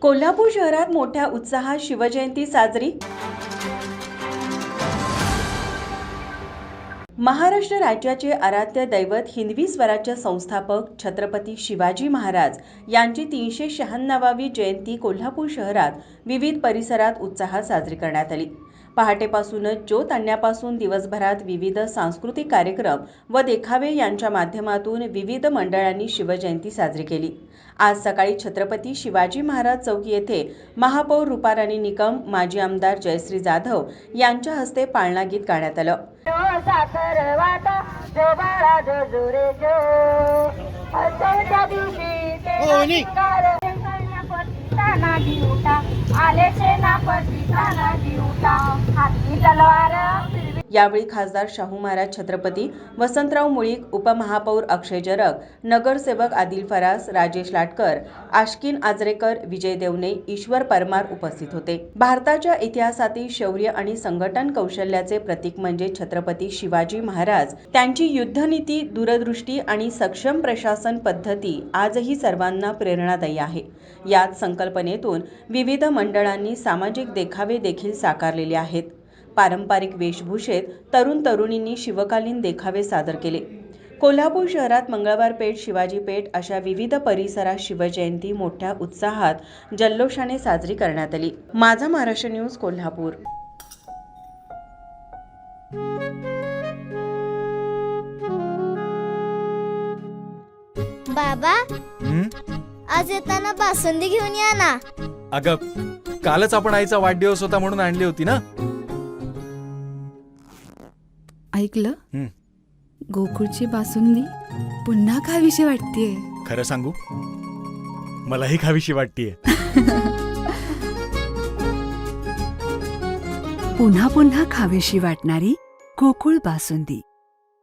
कोल्हापूर शहरात मोठ्या उत्साहात शिवजयंती साजरी. महाराष्ट्र राज्याचे आराध्य दैवत हिंदवी स्वराज्य संस्थापक छत्रपती शिवाजी महाराज यांची 396वी जयंती कोल्हापूर शहरात विविध परिसरात उत्साहात साजरी करण्यात आली. पहाटेपासूनच ज्योत आणण्यापासून दिवसभरात विविध सांस्कृतिक कार्यक्रम व देखावे यांच्या माध्यमातून विविध मंडळांनी शिवजयंती साजरी केली. आज सकाळी छत्रपती शिवाजी महाराज चौक येथे महापौर रूपाराणी निकम, माजी आमदार जयश्री जाधव यांच्या हस्ते पाळणा गीत गाण्यात आलं. यावेळी खासदार शाहू महाराज छत्रपती, वसंतराव मुळीक, उपमहापौर अक्षय जरग, नगरसेवक आदिल फरास, राजेश लाटकर, आश्किन आजरेकर, विजय देवणे, ईश्वर परमार उपस्थित होते. भारताच्या इतिहासातील शौर्य आणि संघटन कौशल्याचे प्रतीक म्हणजे छत्रपती शिवाजी महाराज. त्यांची युद्धनीती, दूरदृष्टी आणि सक्षम प्रशासन पद्धती आजही सर्वांना प्रेरणादायी आहे. याच संकल्पनेतून विविध मंडळांनी सामाजिक देखावे देखील साकारलेले आहेत. पारंपरिक वेशभूषेत तरुण तरुणींनी शिवकालीन देखावे सादर केले. कोल्हापूर शहरात मंगळवार पेठ, शिवाजी पेठ अशा विविध परिसरात शिवजयंती मोठ्या उत्साहात जल्लोषाने साजरी करण्यात आली. माझा महाराष्ट्र न्यूज, कोल्हापूर. बाबा, आज येताना बासुंदी घेऊन या ना. अगं, कालच आपण आईचा वाढदिवस होता म्हणून आणली होती ना. ऐकलं, गोकुळची बासुंदी पुन्हा खावीशी वाटतेय. खरं सांगू, मलाही खावीशी वाटतेय. पुन्हा पुन्हा खावीशी वाटणारी गोकुळ बासुंदी.